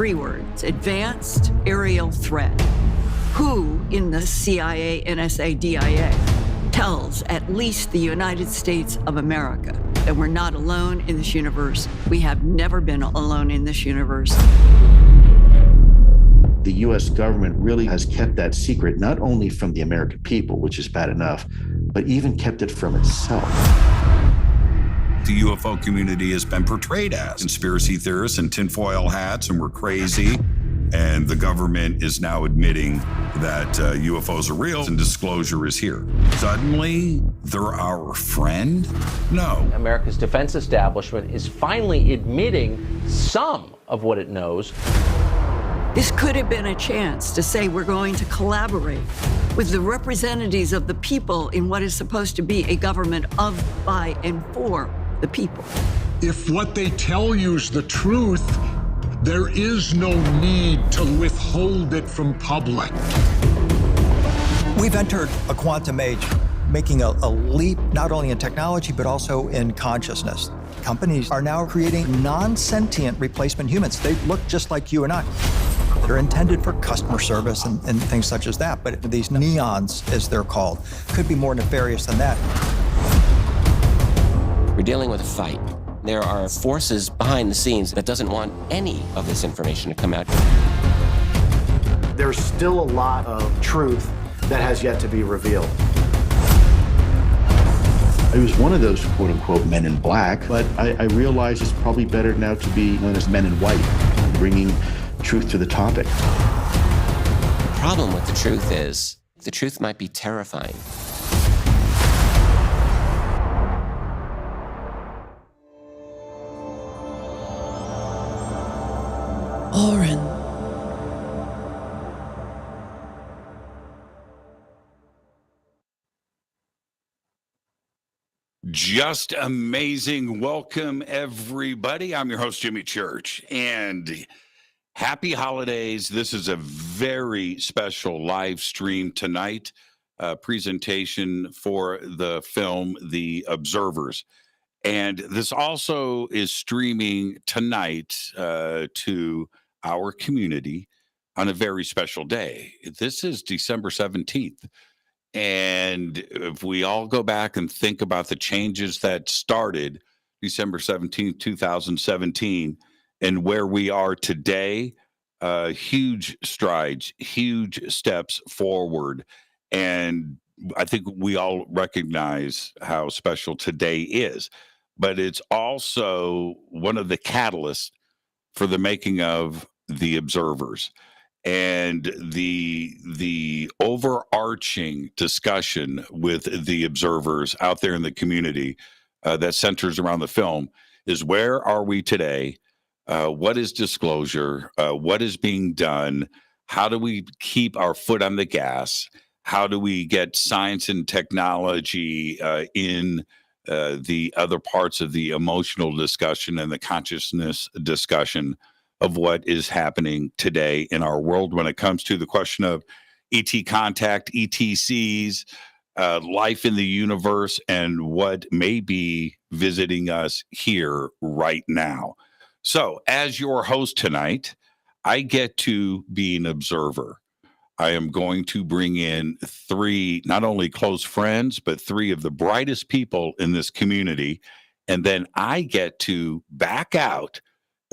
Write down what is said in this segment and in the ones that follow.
three words: advanced aerial threat. Who in the CIA, NSA, DIA tells at least the United States of America that we're not alone in this universe? We have never been alone in this universe. The U.S. government really has kept that secret, not only from the American people, which is bad enough, but even kept it from itself. The UFO community has been portrayed as conspiracy theorists and tinfoil hats, and we're crazy. And the government is now admitting that UFOs are real and disclosure is here. Suddenly, they're our friend? No. America's defense establishment is finally admitting some of what it knows. This could have been a chance to say we're going to collaborate with the representatives of the people in what is supposed to be a government of, by, and for the people. If what they tell you is the truth, there is no need to withhold it from public. We've entered a quantum age, making a leap not only in technology, but also in consciousness. Companies are now creating non-sentient replacement humans. They look just like you and I. They're intended for customer service and things such as that, but these neons, as they're called, could be more nefarious than that. We're dealing with a fight. There are forces behind the scenes that doesn't want any of this information to come out. There's still a lot of truth that has yet to be revealed. I was one of those quote-unquote men in black, but I realize it's probably better now to be known as men in white, bringing truth to the topic. The problem with the truth might be terrifying. Oren. Just amazing. Welcome, everybody. I'm your host, Jimmy Church, and happy holidays. This is a very special live stream tonight, presentation for the film, The Observers. And this also is streaming tonight to our community on a very special day. This is December 17th. And if we all go back and think about the changes that started December 17th, 2017, and where we are today, huge strides, huge steps forward. And I think we all recognize how special today is. But it's also one of the catalysts for the making of The Observers. And the overarching discussion with The Observers out there in the community that centers around the film is, where are we today? What is disclosure? What is being done? How do we keep our foot on the gas? How do we get science and technology in the other parts of the emotional discussion and the consciousness discussion of what is happening today in our world when it comes to the question of ET contact, ETCs, life in the universe, and what may be visiting us here right now. So, as your host tonight, I get to be an observer. I am going to bring in three, not only close friends, but three of the brightest people in this community. And then I get to back out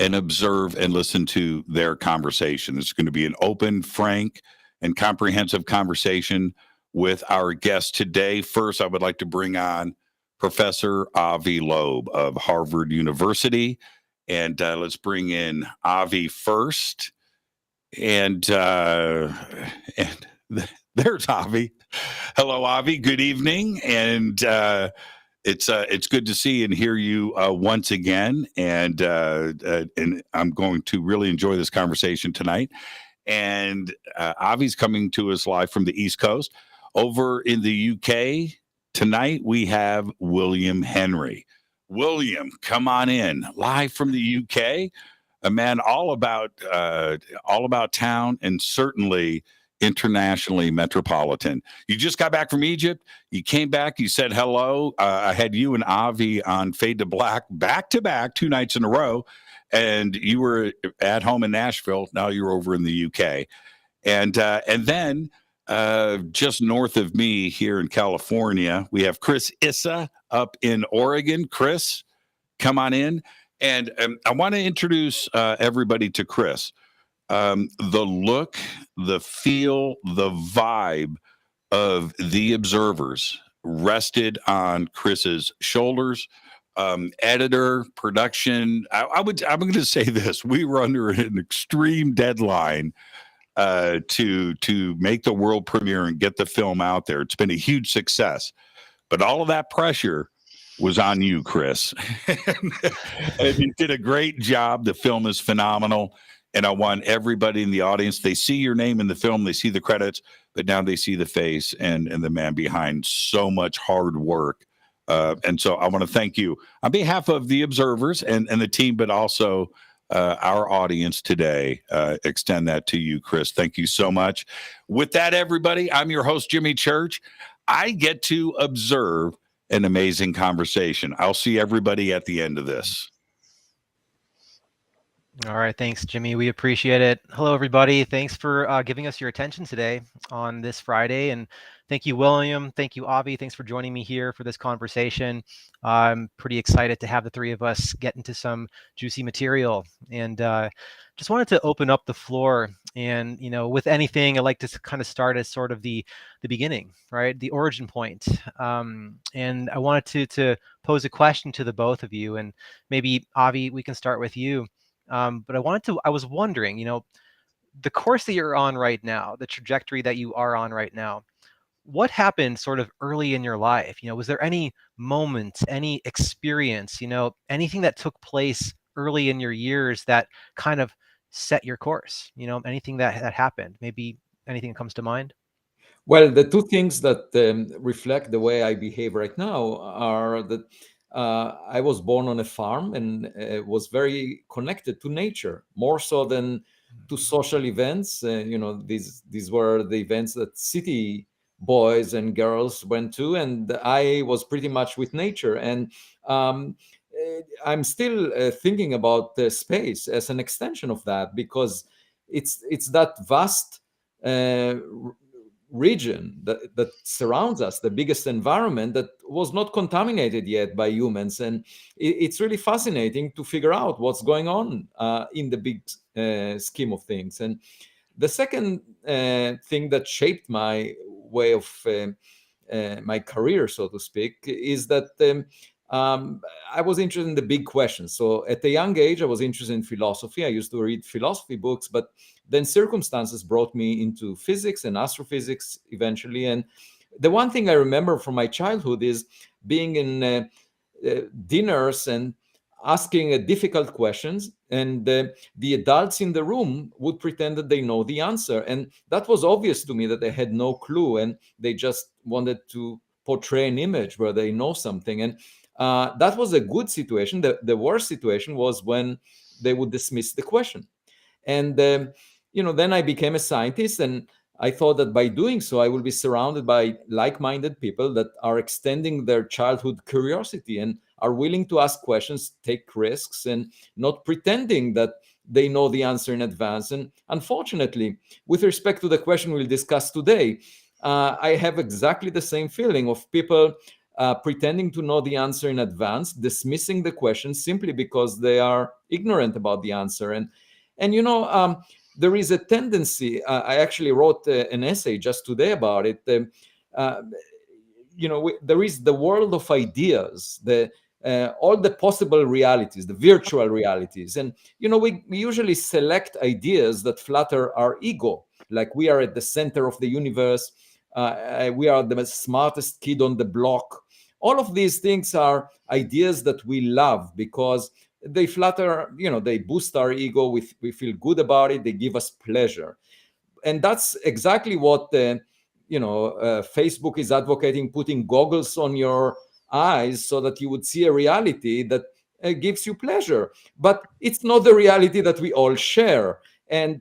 and observe and listen to their conversation. It's going to be an open, frank, and comprehensive conversation with our guest today. First, I would like to bring on Professor Avi Loeb of Harvard University. And let's bring in Avi first. And there's Avi. Hello, Avi. Good evening. And it's good to see and hear you once again. And I'm going to really enjoy this conversation tonight. And Avi's coming to us live from the East Coast. Over in the UK tonight, we have William Henry. William, come on in, live from the UK. A man all about town, and certainly internationally metropolitan. You just got back from Egypt. You came back. You said hello. I had you and Avi on Fade to Black back to back 2 nights in a row, and you were at home in Nashville. Now you're over in the UK, and then just north of me here in California, we have Chris Issa up in Oregon. Chris, come on in, and I want to introduce everybody to Chris. The look, the feel, the vibe of the observers rested on Chris's shoulders. Editor, production. I'm going to say this: we were under an extreme deadline to make the world premiere and get the film out there. It's been a huge success, but all of that pressure was on you, Chris. And you did a great job. The film is phenomenal. And I want everybody in the audience, they see your name in the film, they see the credits, but now they see the face and the man behind so much hard work. And so I want to thank you on behalf of the observers and the team, but also our audience today. Extend that to you, Chris. Thank you so much. With that, everybody, I'm your host, Jimmy Church. I get to observe an amazing conversation. I'll see everybody at the end of this. All right. Thanks, Jimmy. We appreciate it. Hello, everybody. Thanks for giving us your attention today on this Friday. And thank you, William. Thank you, Avi. Thanks for joining me here for this conversation. I'm pretty excited to have the three of us get into some juicy material. And just wanted to open up the floor. And, with anything, I like to kind of start as sort of the beginning, right? The origin point. And I wanted to pose a question to the both of you. And maybe, Avi, we can start with you. But I was wondering, the course that you're on right now, the trajectory that you are on right now, what happened sort of early in your life? Was there any moment, any experience, anything that took place early in your years that kind of set your course, anything that happened, maybe anything that comes to mind? Well, the two things that reflect the way I behave right now are that I was born on a farm and was very connected to nature, more so than to social events. These were the events that city boys and girls went to, and I was pretty much with nature. And I'm still thinking about space as an extension of that, because it's that vast region that surrounds us, the biggest environment that was not contaminated yet by humans. And it's really fascinating to figure out what's going on in the big scheme of things. And the second thing that shaped my way of my career, so to speak, is that I was interested in the big questions. So at a young age, I was interested in philosophy. I used to read philosophy books, but then circumstances brought me into physics and astrophysics eventually. And the one thing I remember from my childhood is being in dinners and asking difficult questions, and the adults in the room would pretend that they know the answer. And that was obvious to me that they had no clue, and they just wanted to portray an image where they know something. And that was a good situation. The worst situation was when they would dismiss the question. And then I became a scientist, and I thought that by doing so, I will be surrounded by like-minded people that are extending their childhood curiosity and are willing to ask questions, take risks, and not pretending that they know the answer in advance. And unfortunately, with respect to the question we'll discuss today, I have exactly the same feeling of people pretending to know the answer in advance, dismissing the question simply because they are ignorant about the answer. And there is a tendency, I actually wrote an essay just today about it. There is the world of ideas, all the possible realities, the virtual realities. And, we usually select ideas that flatter our ego, like we are at the center of the universe, we are the smartest kid on the block. All of these things are ideas that we love because they flatter, they boost our ego. We feel good about it. They give us pleasure. And that's exactly what, Facebook is advocating, putting goggles on your eyes so that you would see a reality that gives you pleasure. But it's not the reality that we all share. And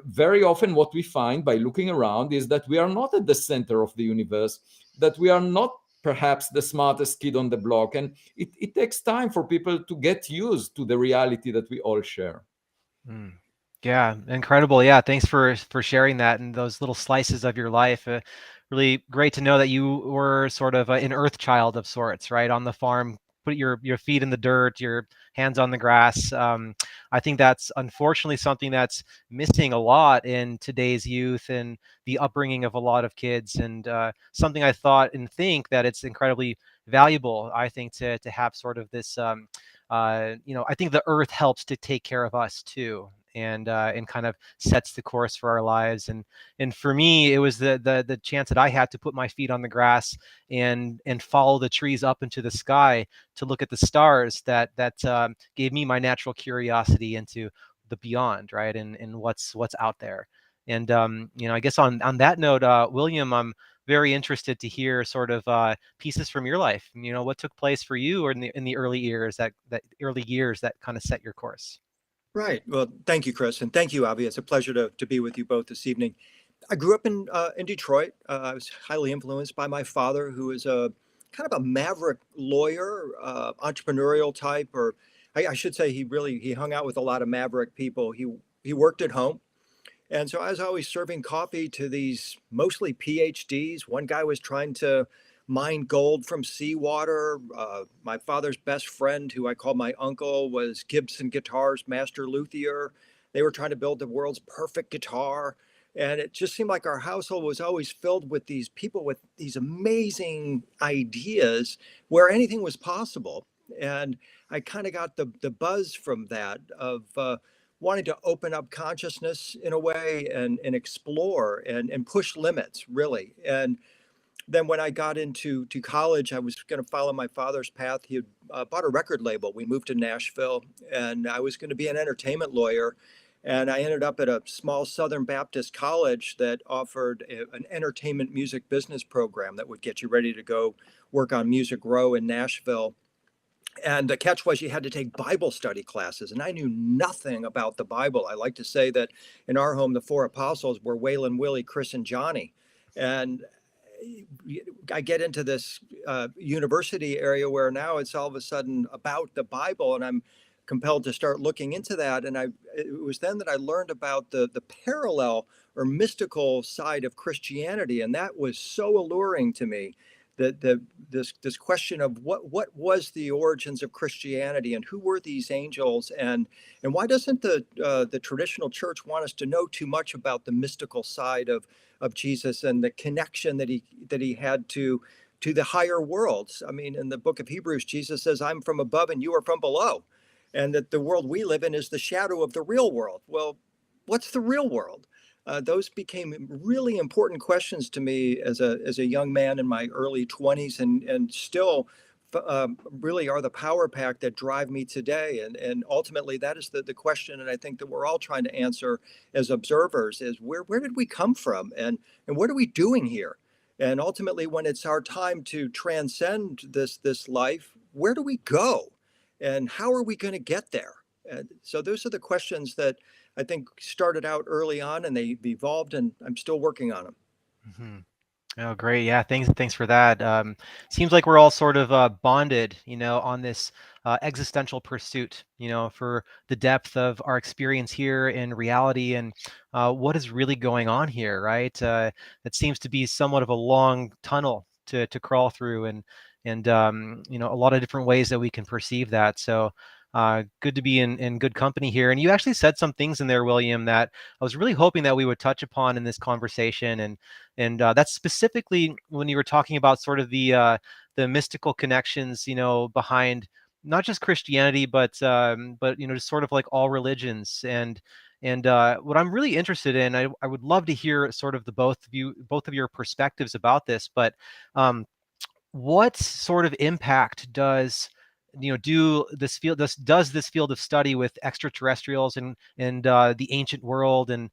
very often what we find by looking around is that we are not at the center of the universe, that we are not perhaps the smartest kid on the block. And it takes time for people to get used to the reality that we all share. Mm. Yeah, incredible. Yeah, thanks for sharing that and those little slices of your life. Really great to know that you were sort of an earth child of sorts, right? On the farm, put your feet in the dirt, your hands on the grass. I think that's unfortunately something that's missing a lot in today's youth and the upbringing of a lot of kids, and something I thought and think that it's incredibly valuable, I think, to have sort of this I think the earth helps to take care of us too, and kind of sets the course for our lives. And for me, it was the chance that I had to put my feet on the grass and follow the trees up into the sky to look at the stars that gave me my natural curiosity into the beyond, right? And what's out there. And I guess on that note, William, I'm very interested to hear sort of pieces from your life. What took place for you or in the early years that kind of set your course. Right. Well, thank you, Chris, and thank you, Avi. It's a pleasure to be with you both this evening. I grew up in Detroit. I was highly influenced by my father, who is a kind of a maverick lawyer, entrepreneurial type, or I should say he hung out with a lot of maverick people. He worked at home. And so I was always serving coffee to these mostly PhDs. One guy was trying to mine gold from seawater. My father's best friend, who I call my uncle, was Gibson Guitars master luthier. They were trying to build the world's perfect guitar. And it just seemed like our household was always filled with these people with these amazing ideas where anything was possible. And I kind of got the buzz from that of wanting to open up consciousness in a way and explore and push limits, really. And then when I got into college, I was going to follow my father's path. He had bought a record label. We moved to Nashville, and I was going to be an entertainment lawyer. And I ended up at a small Southern Baptist college that offered an entertainment music business program that would get you ready to go work on Music Row in Nashville. And the catch was you had to take Bible study classes, and I knew nothing about the Bible. I like to say that in our home, the four apostles were Waylon, Willie, Chris, and Johnny. And I get into this university area where now it's all of a sudden about the Bible, and I'm compelled to start looking into that. And it was then that I learned about the parallel or mystical side of Christianity, and that was so alluring to me. This question of what was the origins of Christianity and who were these angels, and why doesn't the traditional church want us to know too much about the mystical side of Jesus and the connection that he had to the higher worlds? I mean, in the book of Hebrews, Jesus says, "I'm from above and you are from below," and that the world we live in is the shadow of the real world. Well, what's the real world? Those became really important questions to me as a young man in my early 20s, and still really are the power pack that drive me today. And ultimately, that is the question, and I think that we're all trying to answer as observers: is where did we come from, and what are we doing here? And ultimately, when it's our time to transcend this life, where do we go, and how are we going to get there? And so those are the questions that I think started out early on, and they've evolved, and I'm still working on them. Mm-hmm. Oh, great. Yeah, thanks for that. Seems like we're all sort of bonded, on this existential pursuit, for the depth of our experience here in reality and what is really going on here, right? It seems to be somewhat of a long tunnel to crawl through, and a lot of different ways that we can perceive that. So good to be in good company here. And you actually said some things in there, William, that I was really hoping that we would touch upon in this conversation. And that's specifically when you were talking about sort of the mystical connections, behind not just Christianity, but just sort of like all religions. And what I'm really interested in, I would love to hear sort of both of your perspectives about this. But what sort of impact does this field of study with extraterrestrials and the ancient world and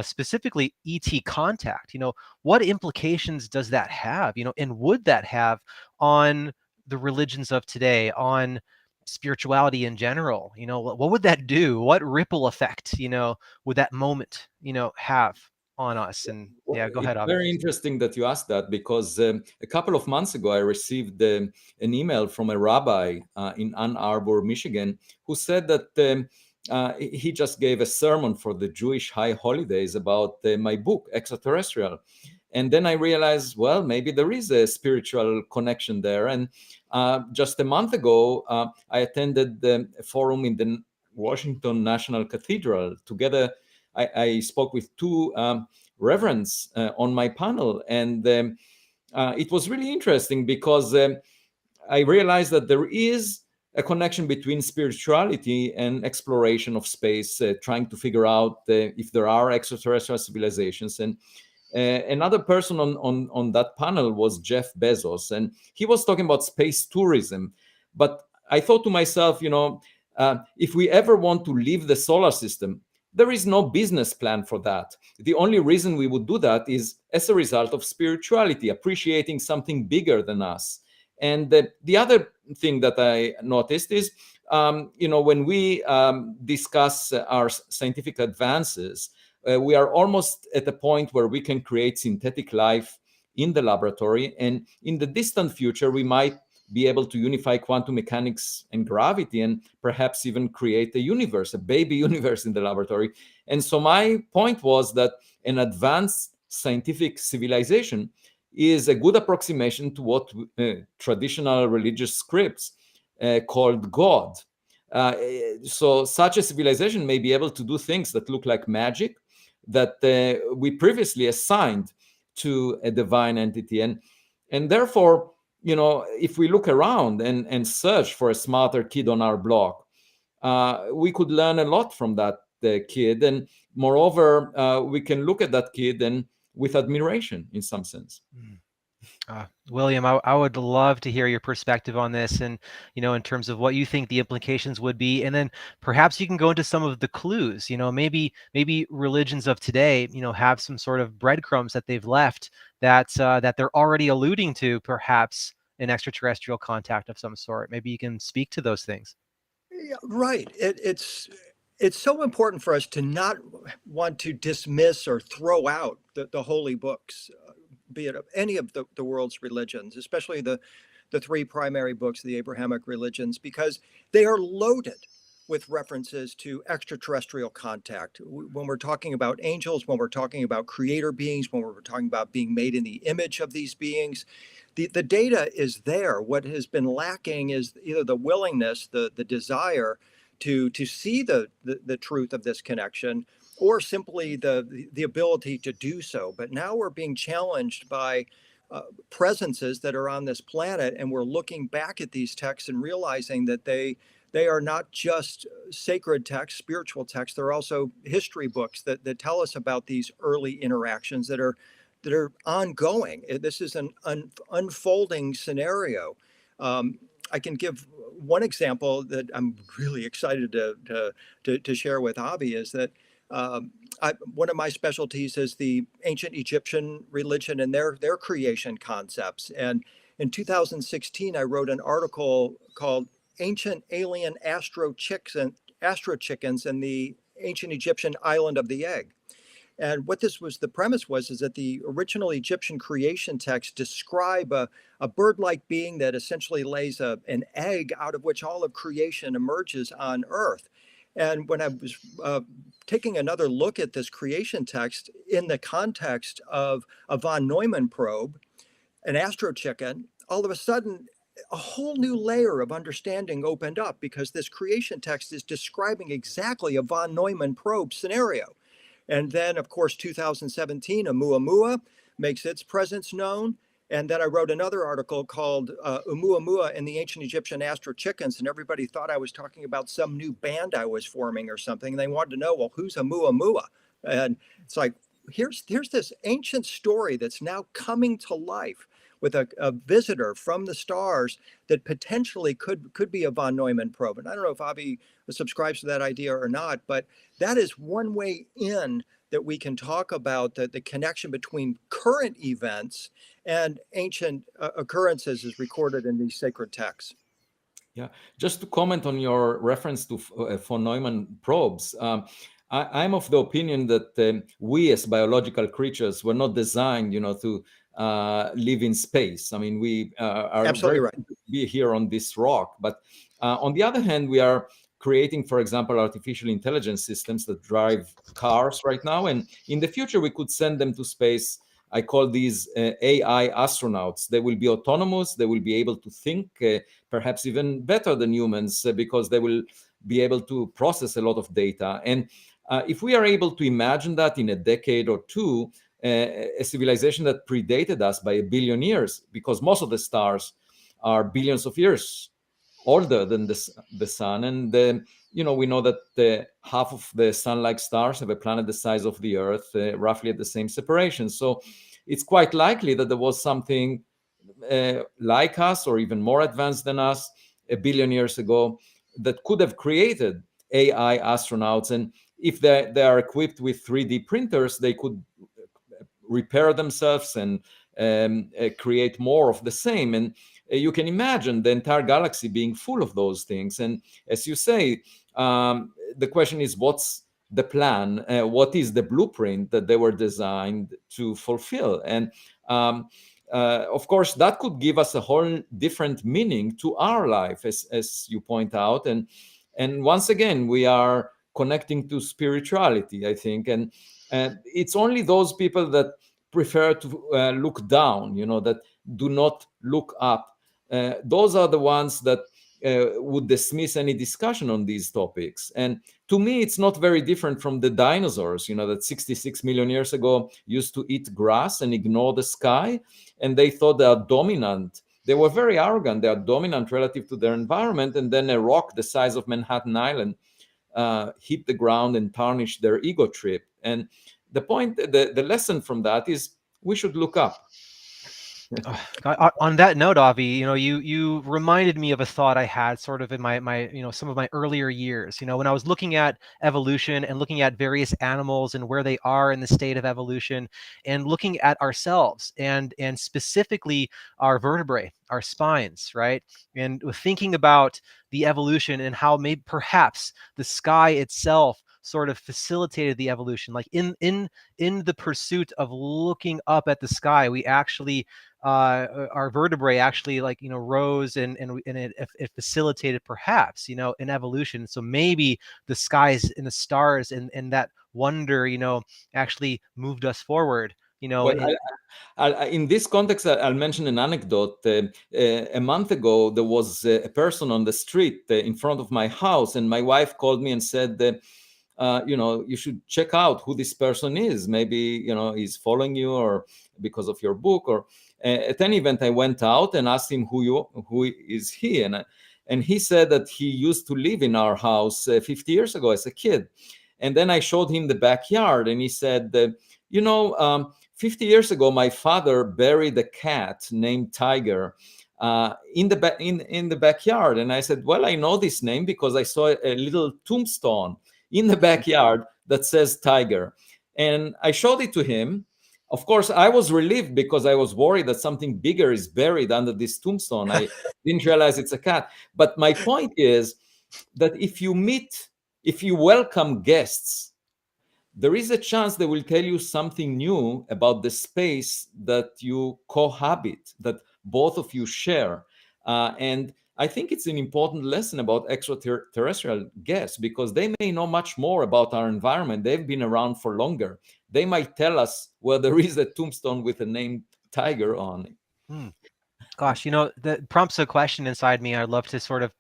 specifically ET contact, what implications does that have, and would that have on the religions of today, on spirituality in general? What would that do? What ripple effect, would that moment, have on us? And yeah, go ahead, It's Avi. very interesting that you asked that, because a couple of months ago I received an email from a rabbi in Ann Arbor, Michigan, who said that he just gave a sermon for the Jewish high holidays about my book, Extraterrestrial. And then I realized, well, maybe there is a spiritual connection there. And just a month ago, I attended a forum in the Washington National Cathedral. Together, I spoke with two reverends on my panel. And it was really interesting, because I realized that there is a connection between spirituality and exploration of space, trying to figure out if there are extraterrestrial civilizations. And another person on that panel was Jeff Bezos, and he was talking about space tourism. But I thought to myself, if we ever want to leave the solar system, there is no business plan for that. The only reason we would do that is as a result of spirituality, appreciating something bigger than us. And the other thing that I noticed is, when we discuss our scientific advances, we are almost at a point where we can create synthetic life in the laboratory. And in the distant future, we might be able to unify quantum mechanics and gravity, and perhaps even create a universe, a baby universe in the laboratory. And so my point was that an advanced scientific civilization is a good approximation to what traditional religious scripts called God. So such a civilization may be able to do things that look like magic, that we previously assigned to a divine entity. And therefore, if we look around and search for a smarter kid on our block, we could learn a lot from that kid. And moreover, we can look at that kid and with admiration in some sense. William, I would love to hear your perspective on this, and in terms of what you think the implications would be, and then perhaps you can go into some of the clues. Maybe religions of today, have some sort of breadcrumbs that they've left that they're already alluding to, perhaps an extraterrestrial contact of some sort. Maybe you can speak to those things. Yeah, right. It's so important for us to not want to dismiss or throw out the holy books, be it of any of the world's religions, especially the three primary books, the Abrahamic religions, because they are loaded with references to extraterrestrial contact. When we're talking about angels, when we're talking about creator beings, when we're talking about being made in the image of these beings, the data is there. What has been lacking is either the willingness, the desire to see the truth of this connection, or simply the ability to do so. But now we're being challenged by presences that are on this planet, and we're looking back at these texts and realizing that they are not just sacred texts, spiritual texts. They're also history books that tell us about these early interactions that are ongoing. This is an unfolding scenario. I can give one example that I'm really excited to share with Avi, is that one of my specialties is the ancient Egyptian religion and their creation concepts. And in 2016, I wrote an article called "Ancient Alien Astro Chickens in the Ancient Egyptian Island of the Egg." And what the premise was, is that the original Egyptian creation texts describe a bird-like being that essentially lays an egg out of which all of creation emerges on Earth. And when I was taking another look at this creation text in the context of a von Neumann probe, an astro chicken, all of a sudden, a whole new layer of understanding opened up, because this creation text is describing exactly a von Neumann probe scenario. And then, of course, 2017, Oumuamua makes its presence known. And then I wrote another article called Oumuamua and the Ancient Egyptian Astro Chickens, and everybody thought I was talking about some new band I was forming or something. And they wanted to know, well, who's Oumuamua? And it's like, here's this ancient story that's now coming to life with a visitor from the stars that potentially could be a von Neumann probe. And I don't know if Avi subscribes to that idea or not, but that is one way in that we can talk about the connection between current events and ancient occurrences as recorded in these sacred texts. Yeah, just to comment on your reference to von Neumann probes, I'm of the opinion that we as biological creatures were not designed, to live in space. I mean, we are Absolutely very right. to be here on this rock. But on the other hand, we are creating, for example, artificial intelligence systems that drive cars right now. And in the future, we could send them to space. I call these AI astronauts. They will be autonomous. They will be able to think, perhaps even better than humans, because they will be able to process a lot of data. And if we are able to imagine that in a decade or two, a civilization that predated us by 1 billion years, because most of the stars are billions of years older than the sun. And we know that half of the sun-like stars have a planet the size of the Earth, roughly at the same separation. So it's quite likely that there was something like us, or even more advanced than us, 1 billion years ago, that could have created AI astronauts. And if they are equipped with 3D printers, they could repair themselves and create more of the same. And you can imagine the entire galaxy being full of those things. And as you say, the question is, what's the plan? What is the blueprint that they were designed to fulfill? And of course, that could give us a whole different meaning to our life, as you point out. And once again, we are connecting to spirituality, I think. And it's only those people that prefer to look down, that do not look up. Those are the ones that would dismiss any discussion on these topics. And to me, it's not very different from the dinosaurs, that 66 million years ago used to eat grass and ignore the sky. And they thought they are dominant. They were very arrogant. They are dominant relative to their environment. And then a rock the size of Manhattan Island hit the ground and tarnished their ego trip. And the point, the lesson from that is we should look up. On that note, Avi, you reminded me of a thought I had sort of in my some of my earlier years. When I was looking at evolution and looking at various animals and where they are in the state of evolution, and looking at ourselves and specifically our vertebrae, our spines, right? And thinking about the evolution and how maybe perhaps the sky itself sort of facilitated the evolution. Like in the pursuit of looking up at the sky, we actually our vertebrae actually rose and it facilitated perhaps an evolution. So maybe the skies and the stars and that wonder actually moved us forward. Well, in this context, I'll mention an anecdote. A month ago, there was a person on the street in front of my house, and my wife called me and said that you should check out who this person is. Maybe he's following you, or because of your book, or at any event. I went out and asked him who is he, and he said that he used to live in our house 50 years ago as a kid. And then I showed him the backyard, and he said, 50 years ago, my father buried a cat named Tiger in the backyard. And I said, well, I know this name because I saw a little tombstone in the backyard that says Tiger. And I showed it to him. Of course, I was relieved because I was worried that something bigger is buried under this tombstone. I didn't realize it's a cat. But my point is that if you welcome guests, there is a chance they will tell you something new about the space that you cohabit, that both of you share. And I think it's an important lesson about extraterrestrial guests, because they may know much more about our environment. They've been around for longer. They might tell us where there is a tombstone with the name Tiger on it. Gosh, that prompts a question inside me. I'd love to sort of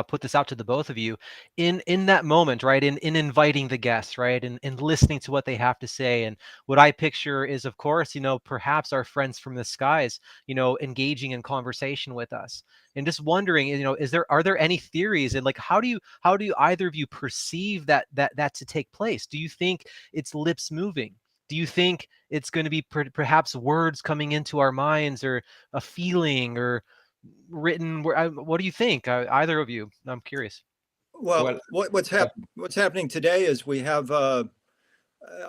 put this out to the both of you in that moment, right? In inviting the guests, right? And listening to what they have to say. And what I picture is, of course, perhaps our friends from the skies, engaging in conversation with us, and just wondering, are there any theories, and like, how do you either of you perceive that to take place? Do you think it's lips moving? Do you think it's going to be perhaps words coming into our minds, or a feeling, or written? What do you think, either of you? I'm curious. Well, what's happening today is we have a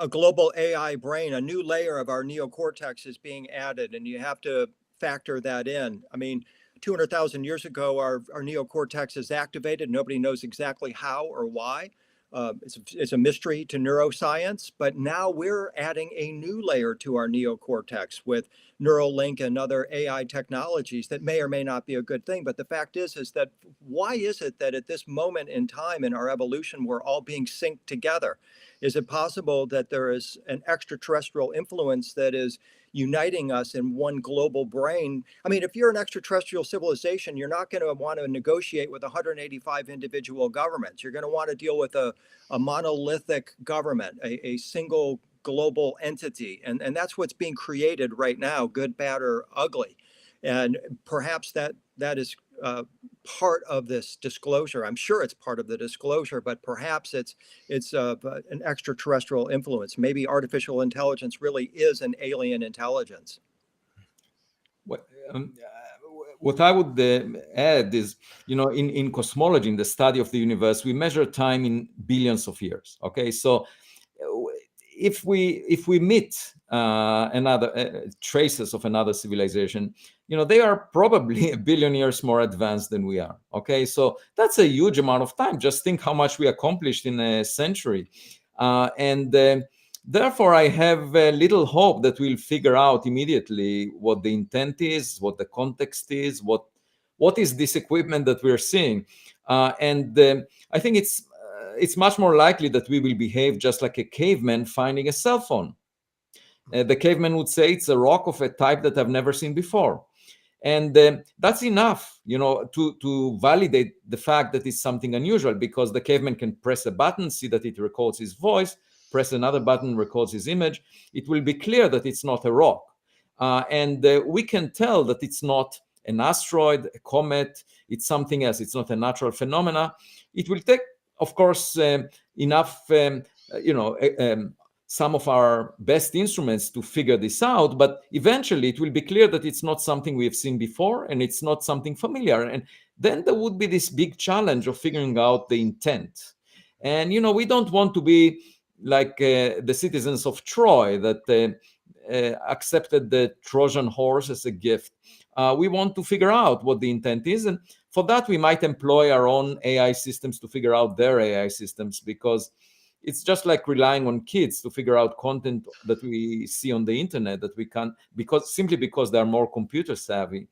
global AI brain. A new layer of our neocortex is being added, and you have to factor that in. I mean, 200,000 years ago, our neocortex is activated. Nobody knows exactly how or why. It's a mystery to neuroscience, but now we're adding a new layer to our neocortex with Neuralink and other AI technologies that may or may not be a good thing. But the fact is that why is it that at this moment in time in our evolution, we're all being synced together? Is it possible that there is an extraterrestrial influence that is uniting us in one global brain? I mean, if you're an extraterrestrial civilization, you're not going to want to negotiate with 185 individual governments. You're going to want to deal with a monolithic government, a single global entity. And that's what's being created right now, good, bad, or ugly. And perhaps that is part of this disclosure. I'm sure it's part of the disclosure, but perhaps it's an extraterrestrial influence. Maybe artificial intelligence really is an alien intelligence. What I would add is, in cosmology, in the study of the universe, we measure time in billions of years. Okay, so if we meet another traces of another civilization, they are probably 1 billion years more advanced than we are. Okay, so that's a huge amount of time. Just think how much we accomplished in a century, and therefore I have little hope that we'll figure out immediately what the intent is, what the context is, what is this equipment that we're seeing, and I think it's much more likely that we will behave just like a caveman finding a cell phone. The caveman would say it's a rock of a type that I've never seen before. And that's enough, to validate the fact that it's something unusual, because the caveman can press a button, see that it records his voice, press another button, records his image. It will be clear that it's not a rock. And we can tell that it's not an asteroid, a comet, it's something else. It's not a natural phenomena. It will take, of course, enough, some of our best instruments to figure this out, but eventually it will be clear that it's not something we have seen before and it's not something familiar. And then there would be this big challenge of figuring out the intent. And, we don't want to be like the citizens of Troy that accepted the Trojan horse as a gift. We want to figure out what the intent is. And for that, we might employ our own AI systems to figure out their AI systems, because it's just like relying on kids to figure out content that we see on the internet that we can't, because they're more computer savvy.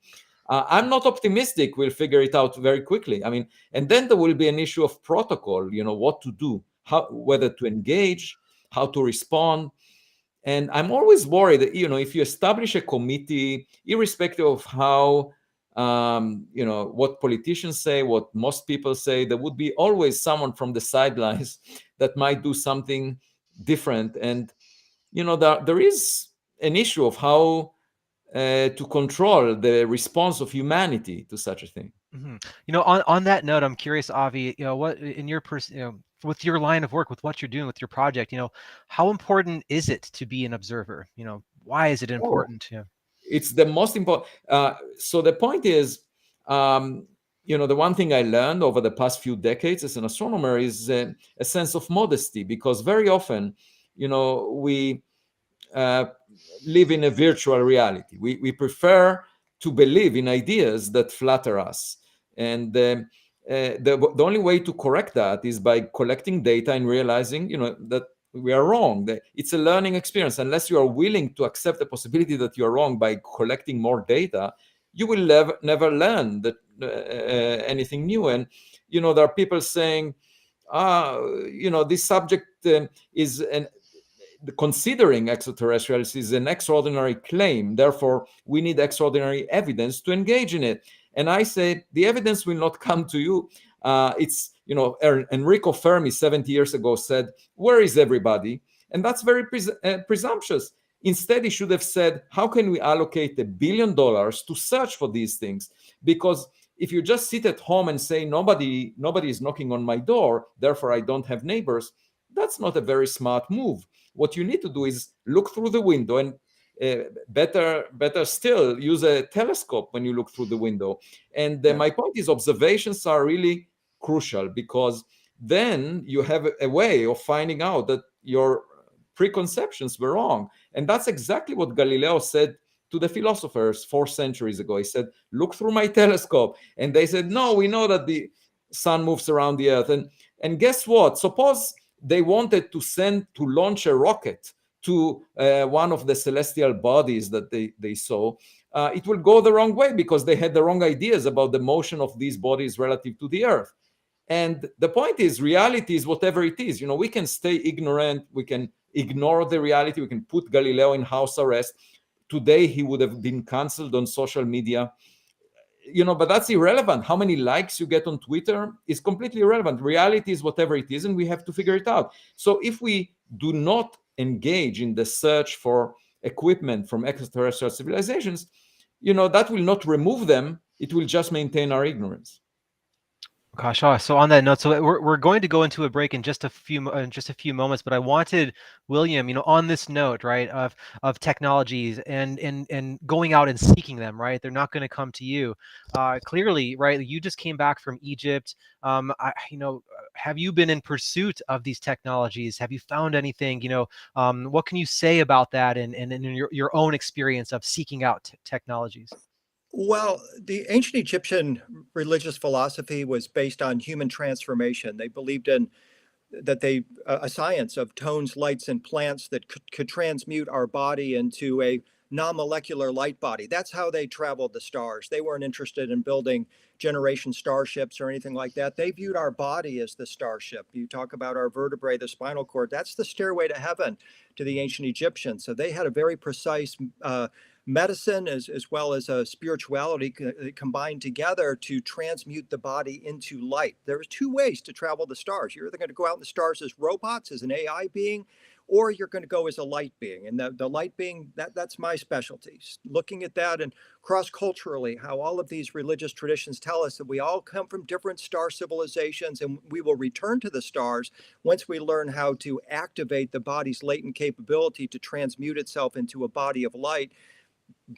I'm not optimistic we'll figure it out very quickly. I mean, and then there will be an issue of protocol, what to do, whether to engage, how to respond. And I'm always worried that, if you establish a committee, irrespective of how, what politicians say, what most people say, there would be always someone from the sidelines that might do something different. And, there is an issue of how to control the response of humanity to such a thing. Mm-hmm. On that note, I'm curious, Avi, what in your with your line of work, with what you're doing with your project, how important is it to be an observer? Why is it important? It's the most important. So the point is, the one thing I learned over the past few decades as an astronomer is a sense of modesty, because very often, we live in a virtual reality. We prefer to believe in ideas that flatter us. And the only way to correct that is by collecting data and realizing, that we are wrong. It's a learning experience. Unless you are willing to accept the possibility that you are wrong by collecting more data, you will never learn anything new. And, there are people saying, this subject is considering extraterrestrials is an extraordinary claim. Therefore, we need extraordinary evidence to engage in it. And I say, the evidence will not come to you. It's, Enrico Fermi 70 years ago said, where is everybody? And that's very presumptuous. Instead, he should have said, how can we allocate $1 billion to search for these things? Because if you just sit at home and say, nobody is knocking on my door, therefore I don't have neighbors, that's not a very smart move. What you need to do is look through the window, and better still, use a telescope when you look through the window. And my point is, observations are really crucial, because then you have a way of finding out that your preconceptions were wrong. And that's exactly what Galileo said to the philosophers 4 centuries ago. He said, look through my telescope. And they said, no, we know that the sun moves around the earth. And guess what? Suppose they wanted to launch a rocket to one of the celestial bodies that they saw. It will go the wrong way because they had the wrong ideas about the motion of these bodies relative to the earth. And the point is, reality is whatever it is. We can stay ignorant. We can ignore the reality. We can put Galileo in house arrest. Today, he would have been canceled on social media. But that's irrelevant. How many likes you get on Twitter is completely irrelevant. Reality is whatever it is, and we have to figure it out. So if we do not engage in the search for equipment from extraterrestrial civilizations, that will not remove them. It will just maintain our ignorance. Gosh, so on that note, so we're going to go into a break in just a few moments, but I wanted William, on this note, right, of technologies and going out and seeking them, right? They're not going to come to you. Clearly, right? You just came back from Egypt. Have you been in pursuit of these technologies? Have you found anything? What can you say about that and in your own experience of seeking out technologies? Well, the ancient Egyptian religious philosophy was based on human transformation. They believed in a science of tones, lights, and plants that could transmute our body into a non-molecular light body. That's how they traveled the stars. They weren't interested in building generation starships or anything like that. They viewed our body as the starship. You talk about our vertebrae, the spinal cord, that's the stairway to heaven to the ancient Egyptians. So they had a very precise medicine as well as a spirituality combined together to transmute the body into light. There's 2 ways to travel the stars. You're either going to go out in the stars as robots, as an AI being, or you're going to go as a light being. And the light being, that's my specialty. Looking at that and cross-culturally, how all of these religious traditions tell us that we all come from different star civilizations and we will return to the stars once we learn how to activate the body's latent capability to transmute itself into a body of light,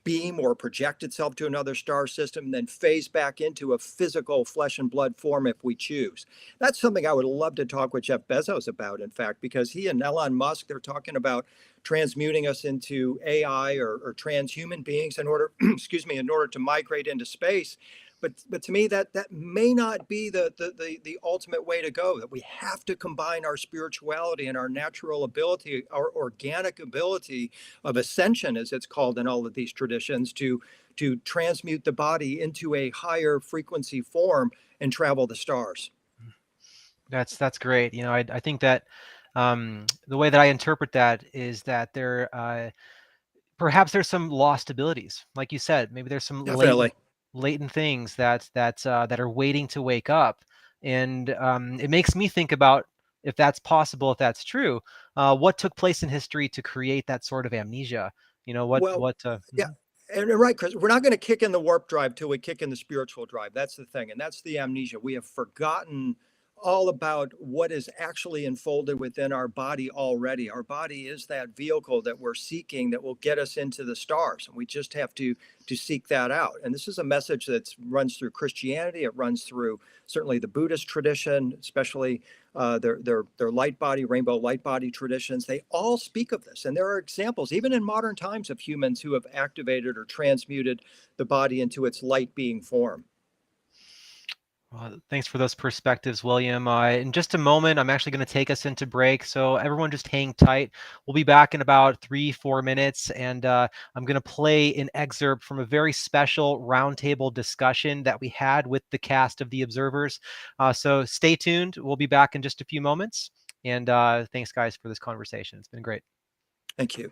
beam or project itself to another star system, and then phase back into a physical flesh and blood form if we choose. That's something I would love to talk with Jeff Bezos about, in fact, because he and Elon Musk, they're talking about transmuting us into AI or transhuman beings in order, in order to migrate into space. But to me, that may not be the ultimate way to go, that we have to combine our spirituality and our natural ability, our organic ability of ascension, as it's called in all of these traditions, to transmute the body into a higher frequency form and travel the stars. That's great. I think that the way that I interpret that is that perhaps there's some lost abilities. Like you said, maybe there's some latent things that are waiting to wake up, and it makes me think about, if that's possible, if that's true, what took place in history to create that sort of amnesia. Yeah, and right, Chris, we're not going to kick in the warp drive till we kick in the spiritual drive. That's the thing, and that's the amnesia. We have forgotten all about what is actually unfolded within our body already. Our body is that vehicle that we're seeking that will get us into the stars, and we just have to seek that out. And this is a message that runs through Christianity. It runs through certainly the Buddhist tradition, especially their light body, rainbow light body traditions. They all speak of this, and there are examples even in modern times of humans who have activated or transmuted the body into its light being form. Well, thanks for those perspectives, William. In just a moment, I'm actually going to take us into break. So everyone just hang tight. We'll be back in about 3-4 minutes. And I'm going to play an excerpt from a very special roundtable discussion that we had with the cast of The Observers. So stay tuned. We'll be back in just a few moments. And thanks, guys, for this conversation. It's been great. Thank you.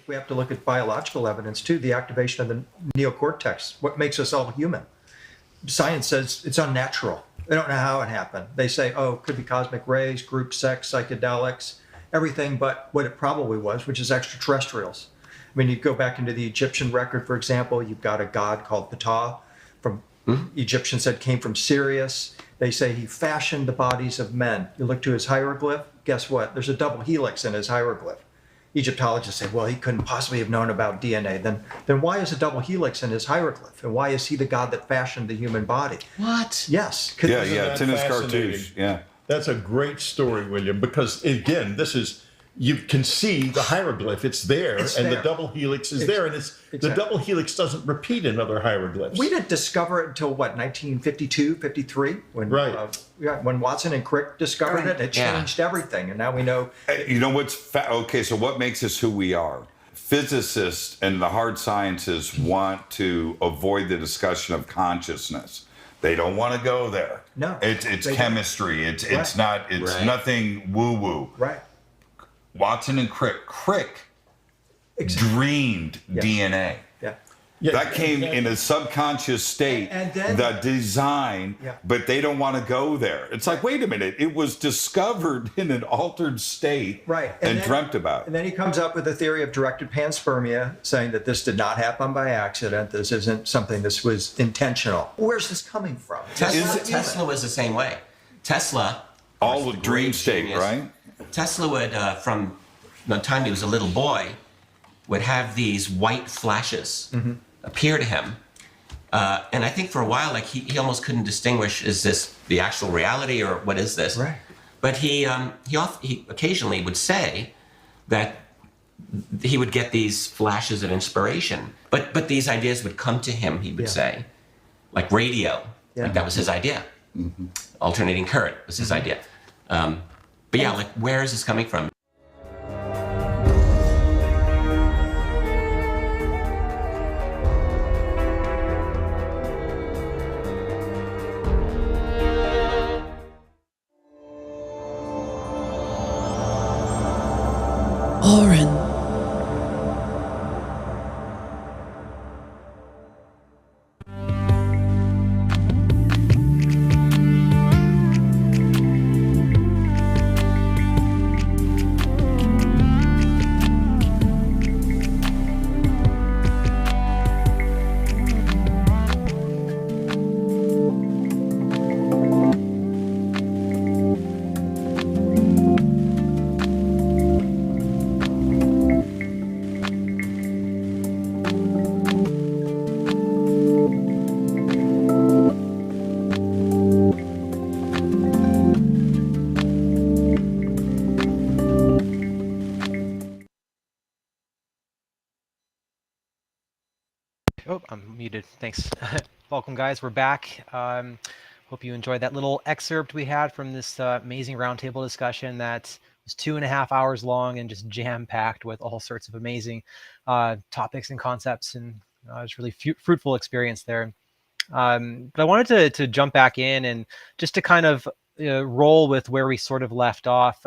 We have to look at biological evidence too, the activation of the neocortex, what makes us all human. Science says it's unnatural. They don't know how it happened. They say, oh, it could be cosmic rays, group sex, psychedelics, everything but what it probably was, which is extraterrestrials. I mean, you go back into the Egyptian record, for example, you've got a god called Ptah from Egyptians said came from Sirius. They say he fashioned the bodies of men. You look to his hieroglyph, guess what? There's a double helix in his hieroglyph. Egyptologists say, well, he couldn't possibly have known about DNA. Then why is a double helix in his hieroglyph? And why is he the god that fashioned the human body? What? Yes. Yeah, it's in his cartouche. Yeah. That's a great story, William, because again, you can see the hieroglyph. It's there, the double helix is there, and the double helix doesn't repeat in other hieroglyphs. We didn't discover it until 1952, 53, when Watson and Crick discovered it. It changed everything, and now we know. You know what's okay? So what makes us who we are? Physicists and the hard sciences want to avoid the discussion of consciousness. They don't want to go there. No, it's chemistry. It's not. It's nothing woo woo. Right. Watson and Crick dreamed DNA. Yeah. That came in a subconscious state, and then, the design, but they don't want to go there. It's like, wait a minute, it was discovered in an altered state and then, dreamt about. And then he comes up with the theory of directed panspermia, saying that this did not happen by accident. This isn't something, this was intentional. Where's this coming from? Tesla was the same way. Tesla... All the dream state, genius, right? Tesla would, from the time he was a little boy, would have these white flashes appear to him. And I think for a while, like he almost couldn't distinguish, is this the actual reality or what is this? Right. But he occasionally would say that he would get these flashes of inspiration. But these ideas would come to him, he would say, like radio, like that was his idea. Alternating current was his idea. But yeah, like where is this coming from? Oren. Oh, I'm muted. Thanks. Welcome, guys. We're back. Hope you enjoyed that little excerpt we had from this amazing roundtable discussion that was 2.5 hours long and just jam-packed with all sorts of amazing topics and concepts, and it was really fruitful experience there. But I wanted to jump back in and just to kind of roll with where we sort of left off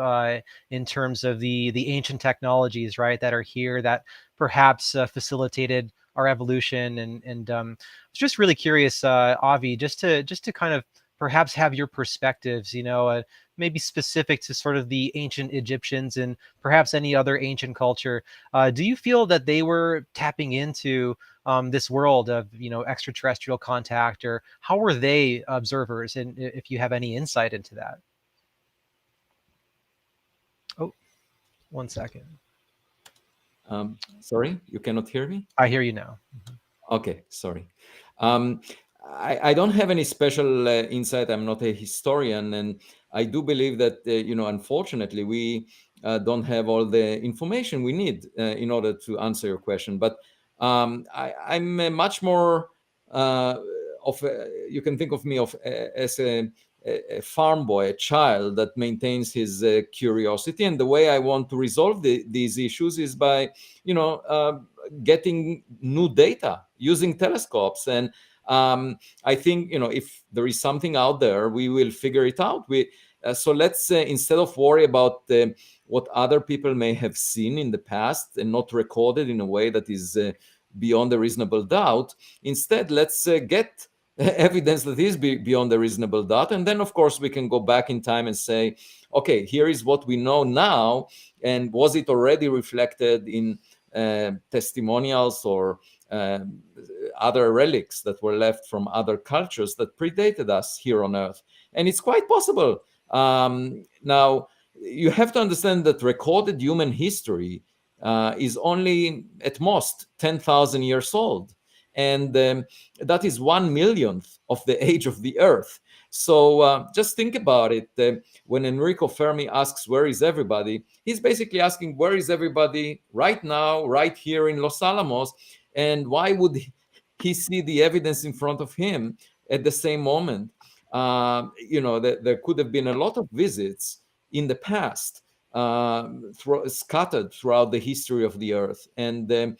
in terms of the ancient technologies, right, that are here that perhaps facilitated our evolution, and I was just really curious, Avi, just to kind of perhaps have your perspectives, maybe specific to sort of the ancient Egyptians and perhaps any other ancient culture. Do you feel that they were tapping into this world of extraterrestrial contact, or how were they observers? And if you have any insight into that. Oh, 1 second. Sorry, you cannot hear me? I hear you now. Okay, sorry. I don't have any special insight. I'm not a historian, and I do believe that, unfortunately, we don't have all the information we need in order to answer your question. But I'm much more you can think of me as a farm boy, a child that maintains his curiosity. And the way I want to resolve these issues is by, getting new data using telescopes. And I think, if there is something out there, we will figure it out. So let's instead of worry about what other people may have seen in the past and not recorded in a way that is beyond a reasonable doubt, instead, let's get evidence that is beyond a reasonable doubt. And then, of course, we can go back in time and say, okay, here is what we know now. And was it already reflected in testimonials or other relics that were left from other cultures that predated us here on Earth? And it's quite possible. Now, you have to understand that recorded human history is only at most 10,000 years old. And that is 1/1,000,000th of the age of the Earth. So just think about it. When Enrico Fermi asks, where is everybody? He's basically asking, where is everybody right now, right here in Los Alamos? And why would he see the evidence in front of him at the same moment? There could have been a lot of visits in the past, scattered throughout the history of the Earth. And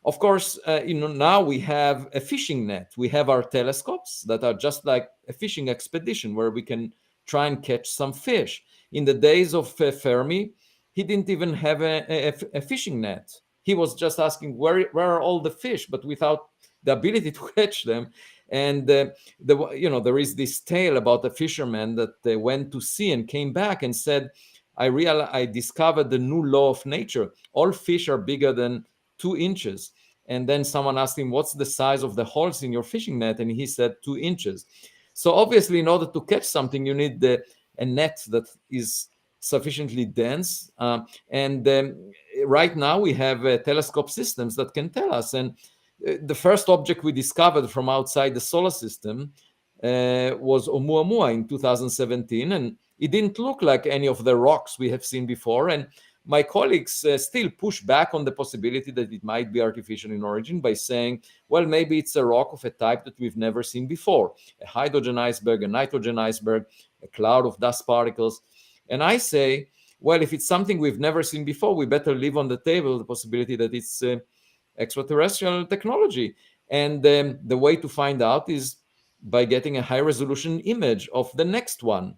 of course, now we have a fishing net. We have our telescopes that are just like a fishing expedition where we can try and catch some fish. In the days of Fermi, he didn't even have a fishing net. He was just asking, where are all the fish, but without the ability to catch them. And there is this tale about a fisherman that went to sea and came back and said, I discovered the new law of nature. All fish are bigger than 2 inches. And then someone asked him, what's the size of the holes in your fishing net? And he said 2 inches. So obviously, in order to catch something, you need a net that is sufficiently dense. Right now we have telescope systems that can tell us. And the first object we discovered from outside the solar system was Oumuamua in 2017. And it didn't look like any of the rocks we have seen before. And my colleagues still push back on the possibility that it might be artificial in origin by saying, well, maybe it's a rock of a type that we've never seen before, a hydrogen iceberg, a nitrogen iceberg, a cloud of dust particles. And I say, well, if it's something we've never seen before, we better leave on the table the possibility that it's extraterrestrial technology. And the way to find out is by getting a high-resolution image of the next one.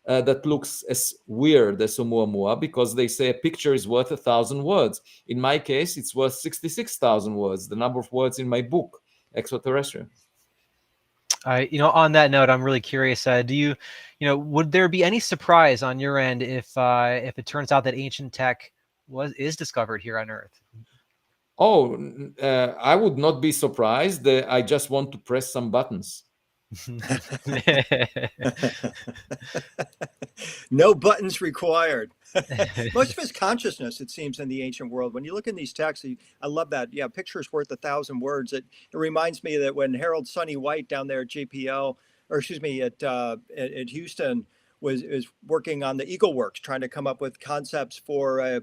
That looks as weird as Oumuamua, because they say a picture is worth 1,000 words. In my case, it's worth 66,000 words, the number of words in my book, Extraterrestrial. On that note, I'm really curious. Would there be any surprise on your end if it turns out that ancient tech is discovered here on Earth? Oh, I would not be surprised. I just want to press some buttons. No buttons required. Most of it's consciousness, it seems, in the ancient world. When you look in these texts, I love that. Yeah, picture's worth 1,000 words. It reminds me that when Harold Sonny White down there at JPL, or excuse me, at Houston, was working on the Eagle Works, trying to come up with concepts for a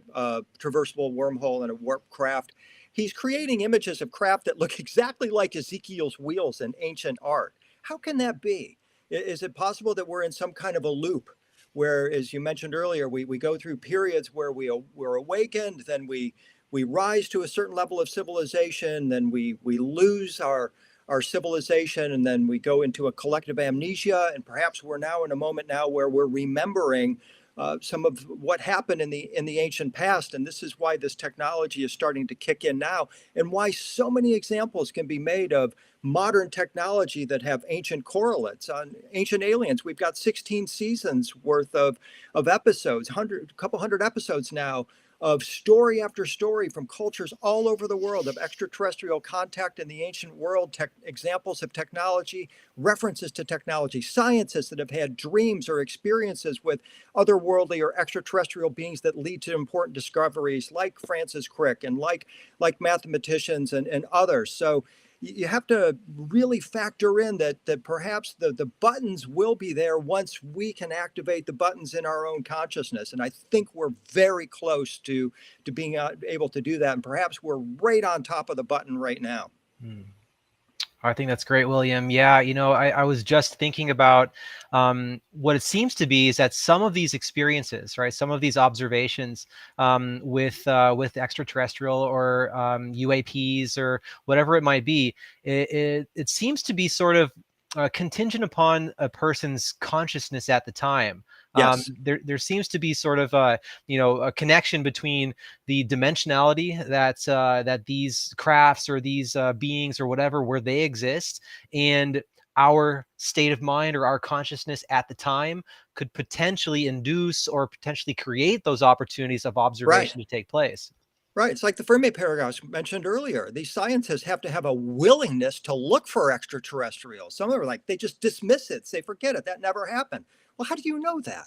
traversable wormhole and a warp craft. He's creating images of craft that look exactly like Ezekiel's wheels in ancient art. How can that be? Is it possible that we're in some kind of a loop where, as you mentioned earlier, we go through periods where we're awakened, then we rise to a certain level of civilization, then we lose our civilization, and then we go into a collective amnesia, and perhaps we're now in a moment now where we're remembering some of what happened in the ancient past. And this is why this technology is starting to kick in now, and why so many examples can be made of modern technology that have ancient correlates. On Ancient Aliens, we've got 16 seasons worth of episodes, a couple hundred episodes now, of story after story from cultures all over the world of extraterrestrial contact in the ancient world, examples of technology, references to technology, scientists that have had dreams or experiences with otherworldly or extraterrestrial beings that lead to important discoveries, like Francis Crick and like mathematicians and others. So you have to really factor in that perhaps the buttons will be there once we can activate the buttons in our own consciousness. And I think we're very close to being able to do that. And perhaps we're right on top of the button right now. I think that's great, William. Yeah, I was just thinking about what it seems to be is that some of these experiences, right, some of these observations with extraterrestrial or UAPs or whatever it might be, it seems to be sort of contingent upon a person's consciousness at the time. Yes. There seems to be sort of a connection between the dimensionality that these crafts or these beings or whatever, where they exist, and our state of mind or our consciousness at the time could potentially induce or potentially create those opportunities of observation to take place. Right. It's like the Fermi paradox mentioned earlier. These scientists have to have a willingness to look for extraterrestrials. Some of them are like, they just dismiss it, say, forget it, that never happened. Well, how do you know that?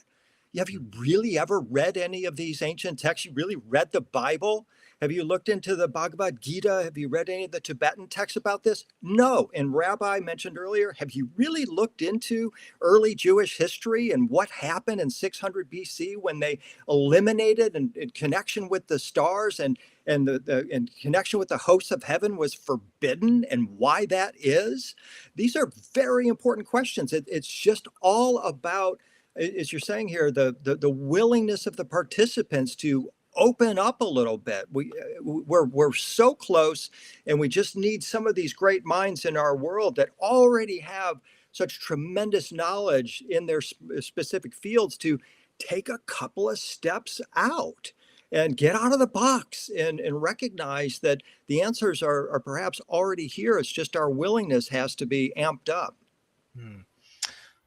Have you really ever read any of these ancient texts? You really read the Bible? Have you looked into the Bhagavad Gita? Have you read any of the Tibetan texts about this? No. And Rabbi mentioned earlier, have you really looked into early Jewish history and what happened in 600 BC when they eliminated in connection with the stars and in connection with the hosts of heaven was forbidden, and why that is? These are very important questions. It's just all about, as you're saying here, the willingness of the participants to open up a little bit. We're so close, and we just need some of these great minds in our world that already have such tremendous knowledge in their specific fields to take a couple of steps out and get out of the box and recognize that the answers are perhaps already here. It's just our willingness has to be amped up.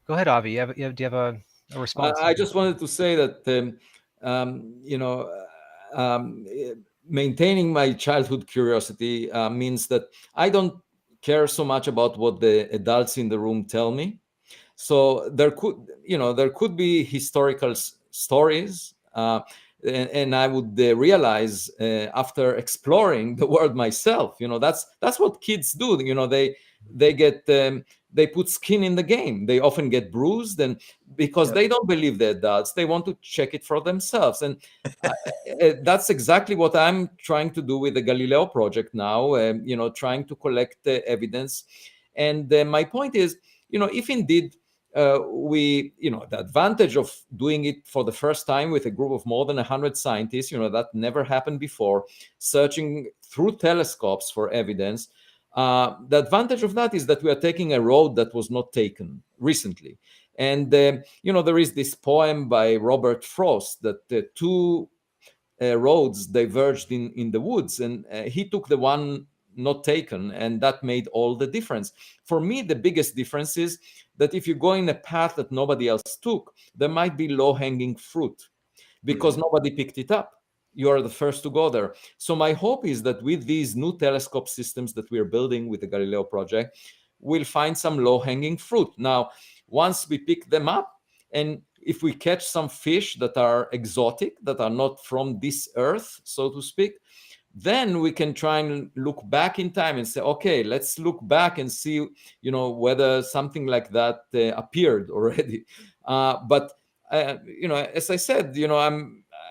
Go ahead, Avi. Do you have a response? I just wanted to say that, maintaining my childhood curiosity means that I don't care so much about what the adults in the room tell me. So there could be historical stories, and I would realize after exploring the world myself, that's what kids do. They put skin in the game. They often get bruised, and because they don't believe the adults, they want to check it for themselves. And that's exactly what I'm trying to do with the Galileo Project now. Trying to collect the evidence. And my point is, if indeed the advantage of doing it for the first time with a group of more than 100 scientists, that never happened before, searching through telescopes for evidence. The advantage of that is that we are taking a road that was not taken recently. And, there is this poem by Robert Frost that the two roads diverged in the woods, and he took the one not taken, and that made all the difference. For me, the biggest difference is that if you go in a path that nobody else took, there might be low-hanging fruit because nobody picked it up. You are the first to go there. So my hope is that with these new telescope systems that we are building with the Galileo Project, we'll find some low-hanging fruit. Now, once we pick them up, and if we catch some fish that are exotic, that are not from this earth, so to speak, then we can try and look back in time and say, okay, let's look back and see, whether something like that appeared already. But as I said,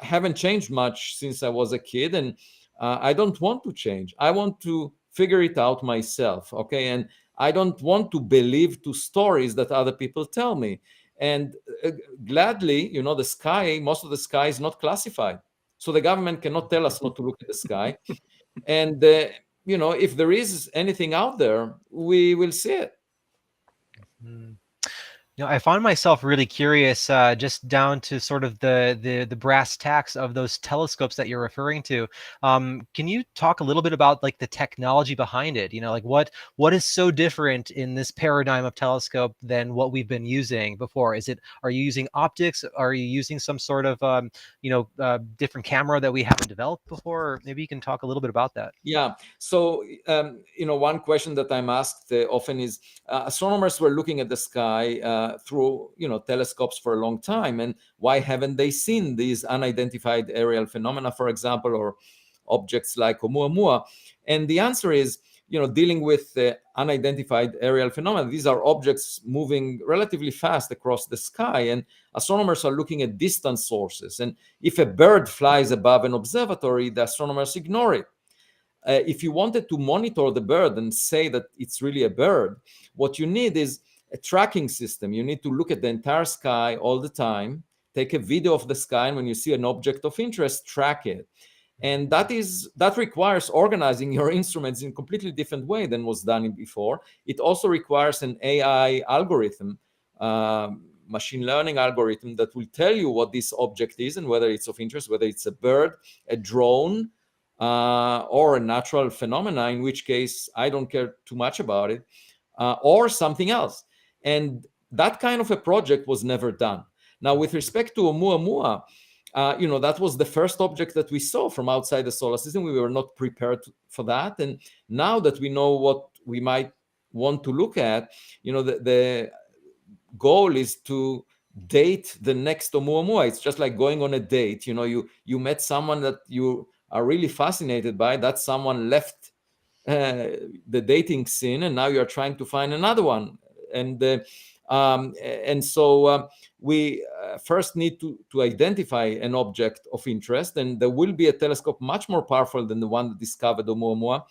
haven't changed much since I was a kid, and I don't want to change. I want to figure it out myself, okay? And I don't want to believe to stories that other people tell me. And gladly, the sky, most of the sky is not classified. So the government cannot tell us not to look at the sky. And, if there is anything out there, we will see it. I find myself really curious, just down to sort of the brass tacks of those telescopes that you're referring to. Can you talk a little bit about like the technology behind it? Like what is so different in this paradigm of telescope than what we've been using before? Are you using optics? Are you using some sort of different camera that we haven't developed before? Or maybe you can talk a little bit about that. Yeah. So one question that I'm asked often is, astronomers were looking at the sky through telescopes for a long time, and why haven't they seen these unidentified aerial phenomena, for example, or objects like Oumuamua? And the answer is, dealing with unidentified aerial phenomena, these are objects moving relatively fast across the sky, and astronomers are looking at distant sources. And if a bird flies above an observatory, the astronomers ignore it. If you wanted to monitor the bird and say that it's really a bird, what you need is a tracking system. You need to look at the entire sky all the time, take a video of the sky, and when you see an object of interest, track it. And that requires organizing your instruments in a completely different way than was done before. It also requires an AI algorithm, machine learning algorithm that will tell you what this object is and whether it's of interest, whether it's a bird, a drone, or a natural phenomena, in which case I don't care too much about it, or something else. And that kind of a project was never done. Now, with respect to Oumuamua, that was the first object that we saw from outside the solar system. We were not prepared for that. And now that we know what we might want to look at, the goal is to date the next Oumuamua. It's just like going on a date. You met someone that you are really fascinated by, that someone left the dating scene and now you're trying to find another one. And so we first need to identify an object of interest, and there will be a telescope much more powerful than the one that discovered Oumuamua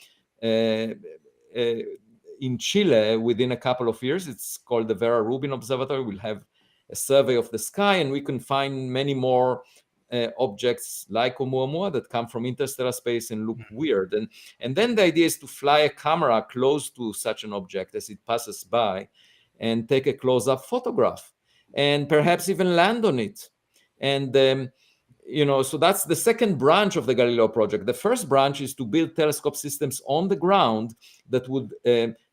in Chile within a couple of years. It's called the Vera Rubin Observatory. We'll have a survey of the sky, and we can find many more objects like Oumuamua that come from interstellar space and look weird. And then the idea is to fly a camera close to such an object as it passes by and take a close-up photograph and perhaps even land on it. And so that's the second branch of the Galileo project. The first branch is to build telescope systems on the ground that would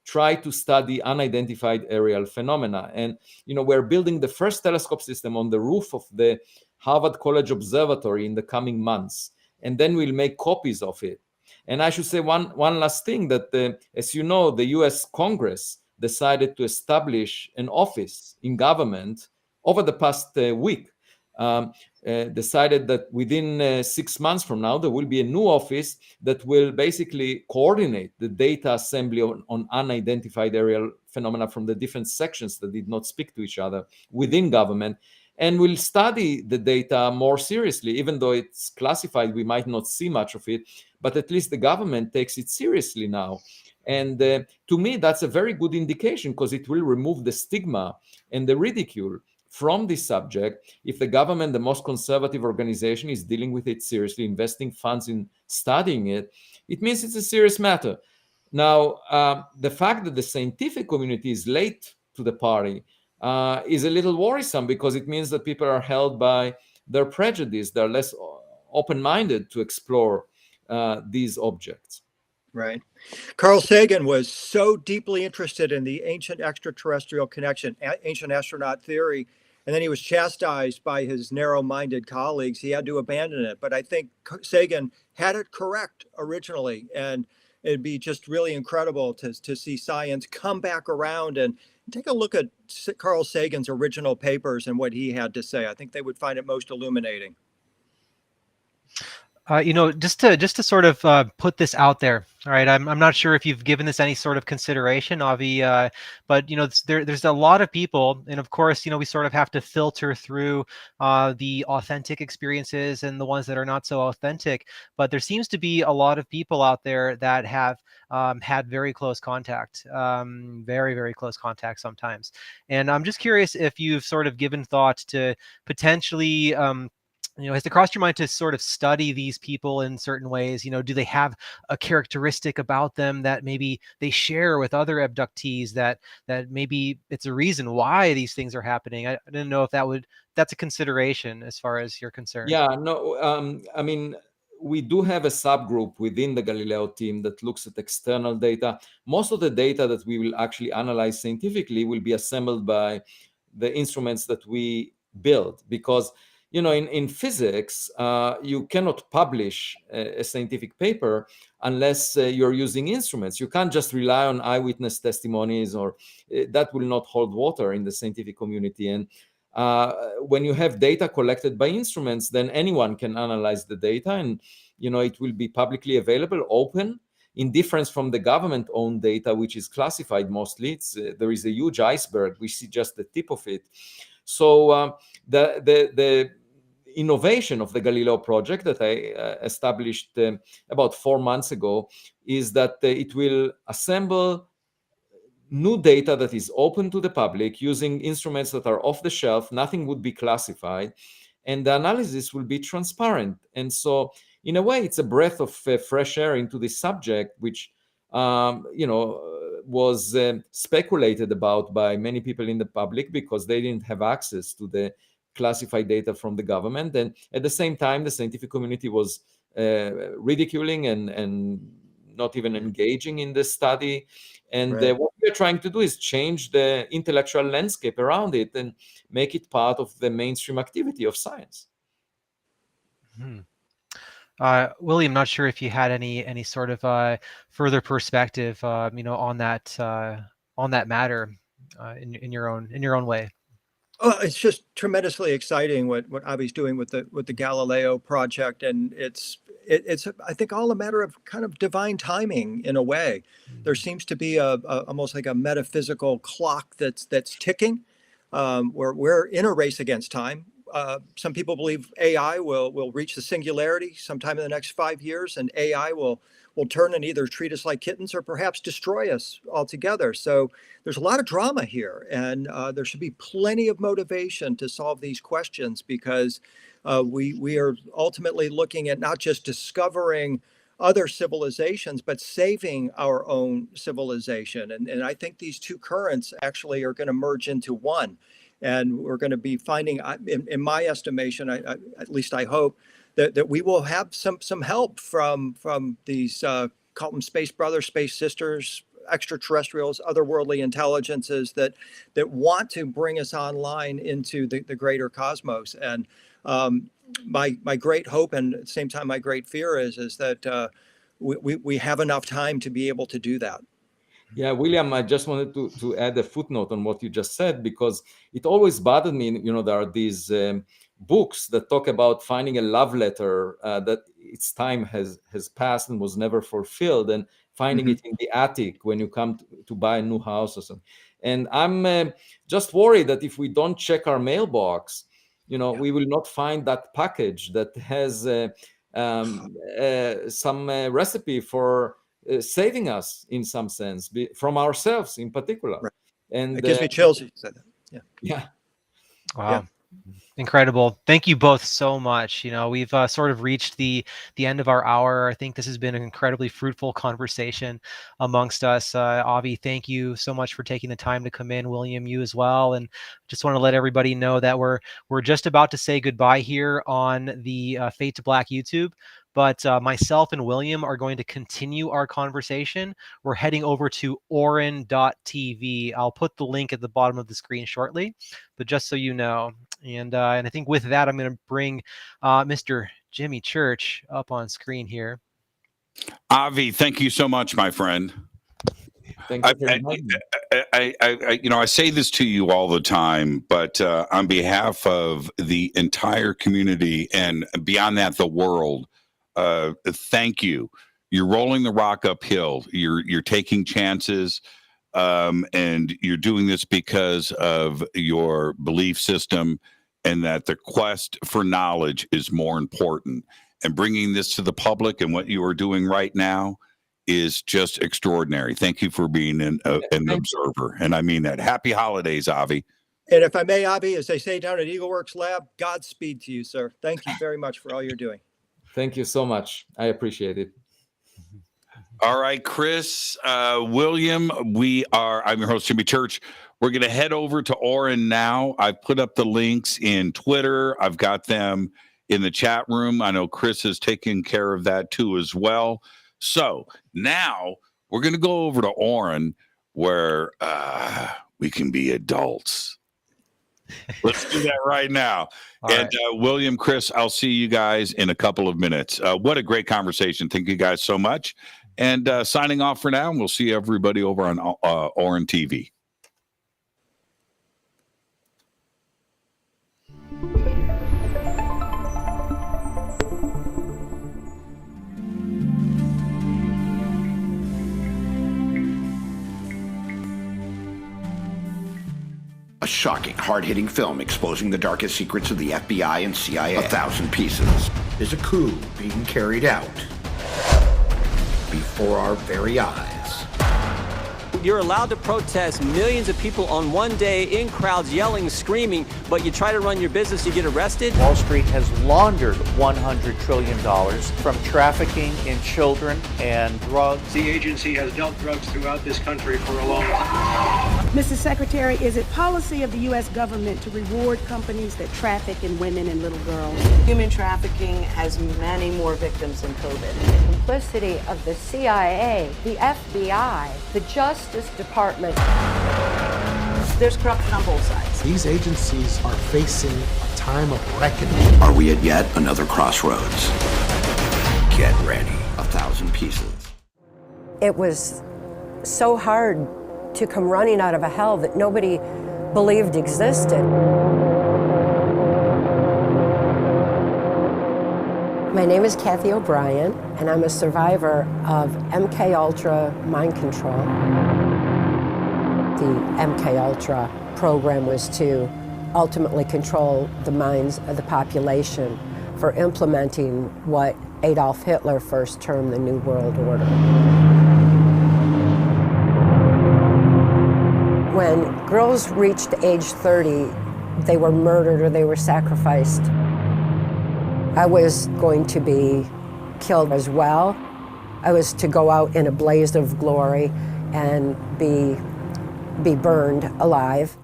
try to study unidentified aerial phenomena. And we're building the first telescope system on the roof of the Harvard College Observatory in the coming months, and then we'll make copies of it. And I should say one last thing, that as you know, the US Congress decided to establish an office in government over the past week. Decided that within 6 months from now, there will be a new office that will basically coordinate the data assembly on unidentified aerial phenomena from the different sections that did not speak to each other within government, and will study the data more seriously. Even though it's classified, we might not see much of it, but at least the government takes it seriously now. And to me, that's a very good indication, because it will remove the stigma and the ridicule from this subject. If the government, the most conservative organization, is dealing with it seriously, investing funds in studying it, it means it's a serious matter. Now, the fact that the scientific community is late to the party is a little worrisome, because it means that people are held by their prejudice. They're less open-minded to explore these objects. Right. Carl Sagan was so deeply interested in the ancient extraterrestrial connection, ancient astronaut theory, and then he was chastised by his narrow-minded colleagues. He had to abandon it. But I think Sagan had it correct originally, and it'd be just really incredible to see science come back around and take a look at Carl Sagan's original papers and what he had to say. I think they would find it most illuminating. Just to sort of put this out there, all right, I'm not sure if you've given this any sort of consideration, Avi, but there's a lot of people, and of course, we sort of have to filter through the authentic experiences and the ones that are not so authentic. But there seems to be a lot of people out there that have had very close contact, very, very close contact sometimes. And I'm just curious if you've sort of given thought to potentially has it crossed your mind to sort of study these people in certain ways? Do they have a characteristic about them that maybe they share with other abductees, that maybe it's a reason why these things are happening? I didn't know if that's a consideration as far as you're concerned. Yeah, no, I mean, we do have a subgroup within the Galileo team that looks at external data. Most of the data that we will actually analyze scientifically will be assembled by the instruments that we build, because in physics, you cannot publish a scientific paper unless you're using instruments. You can't just rely on eyewitness testimonies, or that will not hold water in the scientific community. And when you have data collected by instruments, then anyone can analyze the data, and it will be publicly available, open, in difference from the government-owned data, which is classified mostly. There is a huge iceberg. We see just the tip of it. So the innovation of the Galileo project that I established about 4 months ago is that it will assemble new data that is open to the public using instruments that are off the shelf. Nothing would be classified, and the analysis will be transparent. And so, in a way, it's a breath of fresh air into this subject, which was speculated about by many people in the public because they didn't have access to the classified data from the government. And at the same time, the scientific community was ridiculing and not even engaging in the study. And what we're trying to do is change the intellectual landscape around it and make it part of the mainstream activity of science. William, not sure if you had any sort of further perspective, on that matter, in your own way. Oh, it's just tremendously exciting what Avi's doing with the Galileo project, and it's it's, I think, all a matter of kind of divine timing in a way. There seems to be almost like a metaphysical clock that's ticking. We're in a race against time. Some people believe AI will reach the singularity sometime in the next 5 years, and AI will turn and either treat us like kittens or perhaps destroy us altogether. So there's a lot of drama here, and there should be plenty of motivation to solve these questions, because we are ultimately looking at not just discovering other civilizations, but saving our own civilization. And I think these two currents actually are going to merge into one. And we're going to be finding, in my estimation, at least I hope, that we will have some help from these, call them space brothers, space sisters, extraterrestrials, otherworldly intelligences that want to bring us online into the greater cosmos. And my great hope, and at the same time my great fear, is that we have enough time to be able to do that. Yeah, William, I just wanted to add a footnote on what you just said, because it always bothered me. There are these books that talk about finding a love letter that its time has passed and was never fulfilled, and finding it in the attic when you come to buy a new house or something. And I'm just worried that if we don't check our mailbox, we will not find that package that has some recipe for saving us in some sense from ourselves in particular. Right. And it gives me chills. You said that. Yeah. Wow. Yeah. Incredible. Thank you both so much. We've sort of reached the end of our hour. I think this has been an incredibly fruitful conversation amongst us. Avi, thank you so much for taking the time to come in. William, you as well. And just want to let everybody know that we're just about to say goodbye here on the Fade to Black YouTube. But myself and William are going to continue our conversation. We're heading over to oren.tv. I'll put the link at the bottom of the screen shortly, but just so you know. And I think with that, I'm going to bring Mr. Jimmy Church up on screen here. Avi, thank you so much, my friend. Thank you very much. I say this to you all the time, but on behalf of the entire community and beyond that, the world, thank you. You're rolling the rock uphill. You're taking chances, and you're doing this because of your belief system, and that the quest for knowledge is more important. And bringing this to the public and what you are doing right now is just extraordinary. Thank you for being an observer, and I mean that. Happy holidays, Avi. And if I may, Avi, as they say down at EagleWorks Lab, Godspeed to you, sir. Thank you very much for all you're doing. Thank you so much. I appreciate it. All right, Chris, William, I'm your host, Jimmy Church. We're going to head over to Oren now. I've put up the links in Twitter. I've got them in the chat room. I know Chris is taking care of that too as well. So now we're going to go over to Oren, where we can be adults. Let's do that right now. All right. William, Chris, I'll see you guys in a couple of minutes. What a great conversation. Thank you guys so much. And signing off for now, and we'll see everybody over on Oren TV. A shocking, hard-hitting film exposing the darkest secrets of the FBI and CIA. 1,000 Pieces. There's a coup being carried out before our very eyes. You're allowed to protest, millions of people on one day in crowds yelling, screaming, but you try to run your business, you get arrested. Wall Street has laundered $100 trillion from trafficking in children and drugs. The agency has dealt drugs throughout this country for a long time. Mr. Secretary, is it policy of the U.S. government to reward companies that traffic in women and little girls? Human trafficking has many more victims than COVID. The complicity of the CIA, the FBI, the Justice Department. There's corruption on both sides. These agencies are facing a time of reckoning. Are we at yet another crossroads? Get ready. 1,000 Pieces. It was so hard to come running out of a hell that nobody believed existed. My name is Kathy O'Brien, and I'm a survivor of MK Ultra mind control. The MK Ultra program was to ultimately control the minds of the population for implementing what Adolf Hitler first termed the New World Order. When girls reached age 30, they were murdered or they were sacrificed. I was going to be killed as well. I was to go out in a blaze of glory and be burned alive.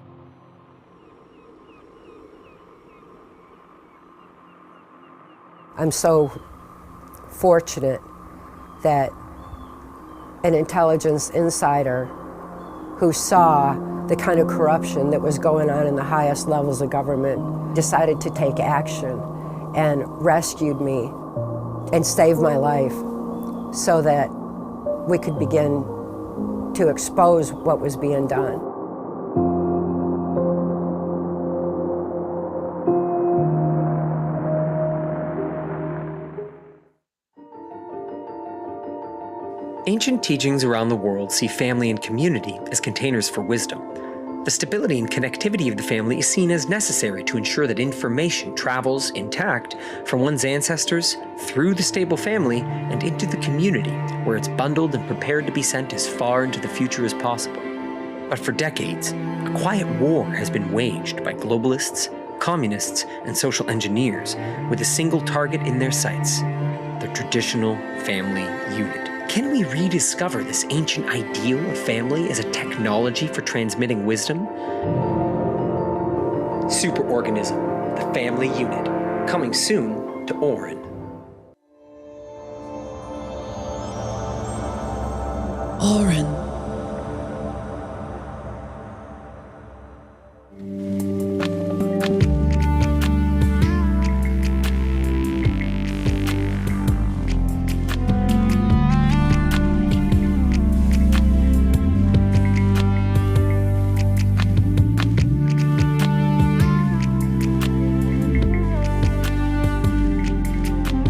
I'm so fortunate that an intelligence insider who saw the kind of corruption that was going on in the highest levels of government decided to take action and rescued me and saved my life so that we could begin to expose what was being done. Ancient teachings around the world see family and community as containers for wisdom. The stability and connectivity of the family is seen as necessary to ensure that information travels intact from one's ancestors through the stable family and into the community, where it's bundled and prepared to be sent as far into the future as possible. But for decades, a quiet war has been waged by globalists, communists, and social engineers with a single target in their sights: the traditional family unit. Can we rediscover this ancient ideal of family as a technology for transmitting wisdom? Superorganism, the family unit, coming soon to Orin. Orin.